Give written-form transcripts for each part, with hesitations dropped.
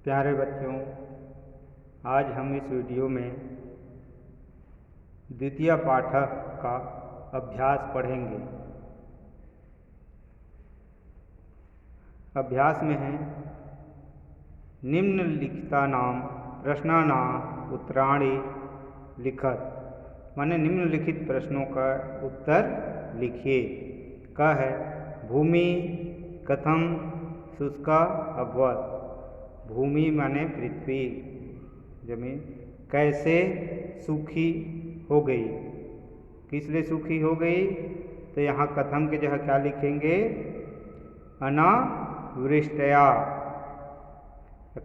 प्यारे बच्चों, आज हम इस वीडियो में द्वितीय पाठक का अभ्यास पढ़ेंगे। अभ्यास में है निम्नलिखितानां प्रश्नानां उत्तराणि लिखत, माने निम्नलिखित प्रश्नों का उत्तर लिखिए। क है भूमि कथम शुष्का अभवत। भूमि माने पृथ्वी, जमीन कैसे सूखी हो गई, किस लिए सूखी हो गई। तो यहाँ कथम की जगह क्या लिखेंगे, अनावृष्टया।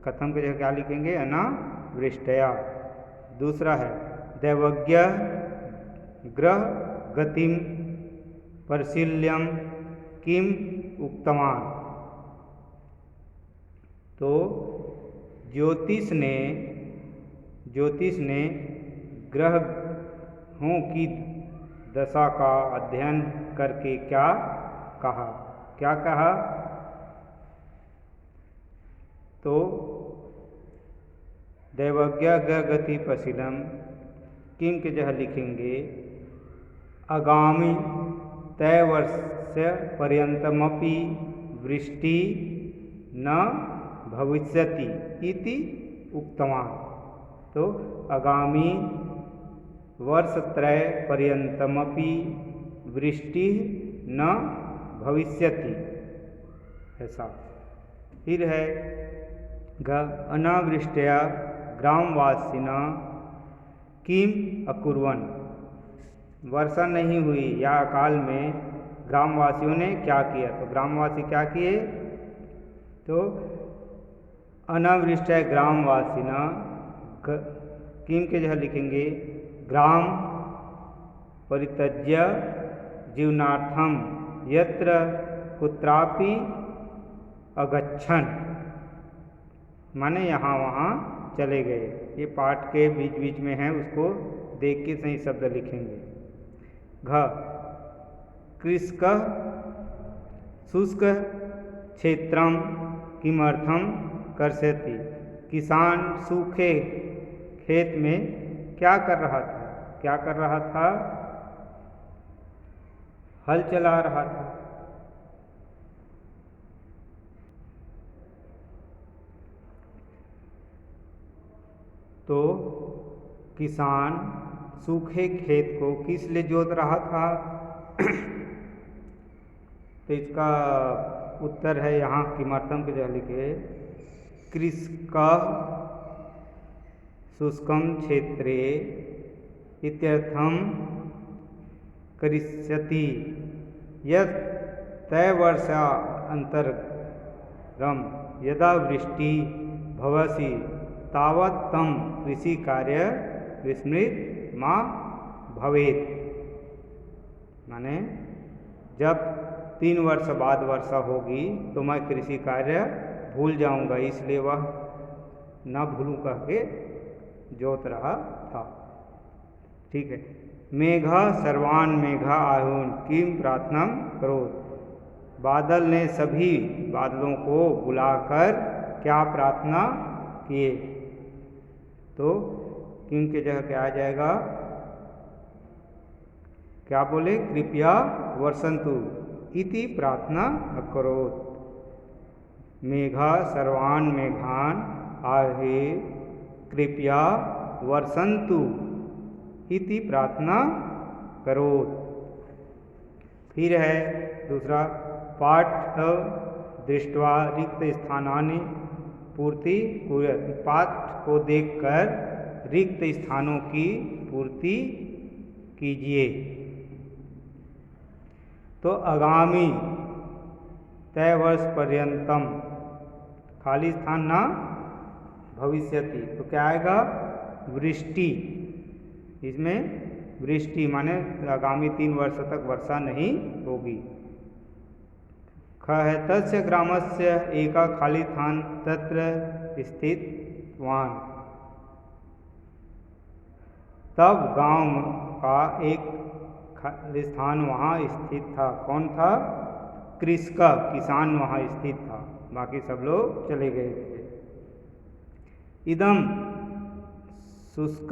कथम की जगह क्या लिखेंगे, अनावृष्टया। दूसरा है दैवज्ञ ग्रह गतिम परिशील्यम किम उक्तवान। तो ज्योतिष ने ग्रहों की दशा का अध्ययन करके क्या कहा। तो दैवज्ञ ग्रह गति परिशीलम किम के जगह लिखेंगे आगामी तय वर्ष पर्यंतमपि वृष्टि न भविष्यति इति उक्तवान। तो आगामी वर्षत्रय पर्यंतमपि वृष्टि न भविष्यति, ऐसा। फिर है अनावृष्टया ग्रामवासिना किम अकुर्वन्। वर्षा नहीं हुई या अकाल में ग्रामवासियों ने क्या किया। तो ग्रामवासी क्या किए, तो अनावृष्टया ग्रामवासिना किम के जगह लिखेंगे ग्राम परित्यज्य जीवनार्थम यत्र कुत्रापि अगच्छन्, माने यहाँ वहाँ चले गए। ये पाठ के बीच बीच में है, उसको देख के सही शब्द लिखेंगे। घ कृषक शुष्क क्षेत्रम किमर्थम कर्षति। किसान सूखे खेत में क्या कर रहा था, हल चला रहा था। तो किसान सूखे खेत को किस लिए जोत रहा था। तो इसका उत्तर है यहाँ किमर्थम की जगह लिखे कृषक शुष्कं क्षेत्रे इत्यर्थं करिष्यति यत् तैवर्षान्तरं यदा वृष्टि भवति तावत् तं कृषि कार्य विस्मृत मा भवेत्। माने जब 3 वर्ष बाद वर्षा होगी तो मैं कृषि कार्य भूल जाऊंगा, इसलिए वह न भूलूं कह के जोत रहा था। ठीक है। मेघा सर्वान मेघा आहुन किम प्रार्थना करो। बादल ने सभी बादलों को बुलाकर क्या प्रार्थना किए। तो किम के जगह क्या आ जाएगा, क्या बोले, कृपया वर्षन्तु इति प्रार्थना अकरोत्। मेघा सर्वान मेघान आहे कृपया वर्षन्तु इति प्रार्थना करोत्। फिर है दूसरा पाठ दृष्ट्वा रिक्त स्थानानि पूर्ति कुर्यात्। पाठ को देखकर रिक्त स्थानों की पूर्ति कीजिए। तो आगामी तय वर्ष पर्यंतम खाली स्थान ना भविष्यति, तो क्या आएगा, वृष्टि। इसमें वृष्टि माने आगामी 3 वर्ष तक वर्षा नहीं होगी। ख है तस्य ग्रामस्य एका खाली स्थान तत्र स्थितवान। तब गांव का एक खाली स्थान वहाँ स्थित था। कौन था, कृषक, किसान वहाँ स्थित था, बाकी सब लोग चले गए थे। इदम शुष्क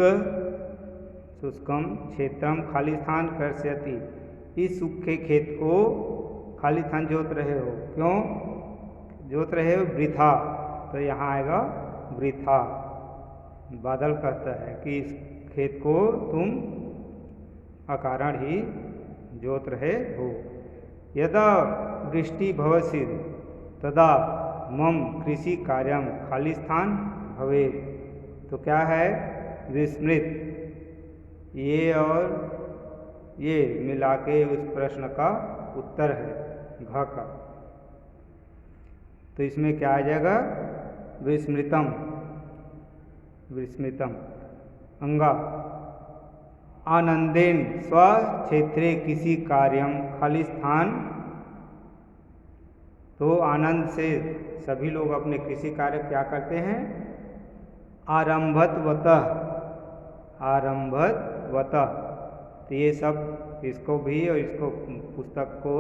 शुष्कम क्षेत्रम खाली स्थान कर्षयति, इस सूखे खेत को खाली स्थान जोत रहे हो, क्यों जोत रहे हो? वृथा, तो यहाँ आएगा वृथा। बादल कहता है कि इस खेत को तुम अकारण ही जोत रहे हो। यदा वृष्टि भवसि तदा मम कृषि कार्यम खाली स्थान भवे, तो क्या है? विस्मृत, ये और ये मिला के उस प्रश्न का उत्तर है घ का। तो इसमें क्या आ जाएगा? विस्मृतम, विस्मृतम। अंगा आनंदेन स्वक्षेत्रे किसी कार्यम खाली स्थान, तो आनंद से सभी लोग अपने कृषि कार्य क्या करते हैं? आरंभतवतः, आरंभतवतः। तो ये सब इसको भी और इसको पुस्तक को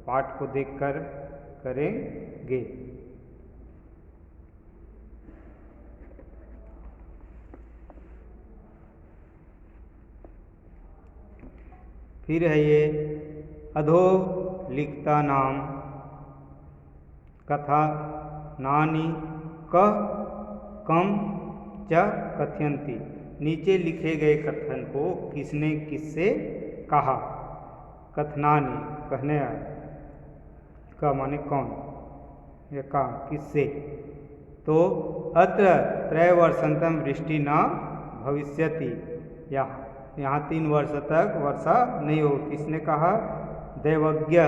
पाठ को देखकर करेंगे। फिर है ये अधो लिखता नाम कथा नानी कह कम च कथयंती, नीचे लिखे गए कथन को किसने किससे कहा? कथनानी, कहने का माने कौन, या का किससे? तो अत्र त्रैवर्षांतम वृष्टि न भविष्यति, यहाँ 3 वर्ष तक वर्षा नहीं हो। किसने कहा? दैवज्ञ,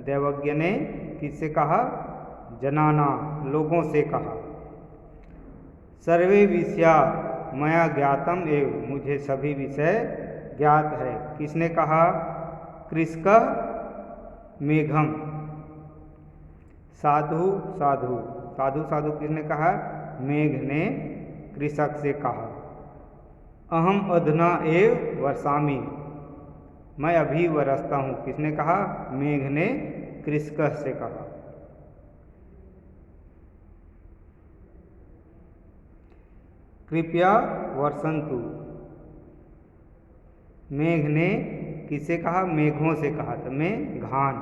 दैवज्ञ ने किससे कहा? जनाना, लोगों से कहा। सर्वे विषया मया ज्ञातम एव, मुझे सभी विषय ज्ञात है। किसने कहा? कृषक मेघम, साधु साधु, साधु साधु किसने कहा? मेघ ने कृषक से कहा। अहम अधुना एव वर्षामि, मैं अभी बरसता हूँ। किसने कहा? मेघ ने कृषक से कहा। कृपया वर्षन्तु, मेघ ने किससे कहा? मेघों से कहा। तो मेघान,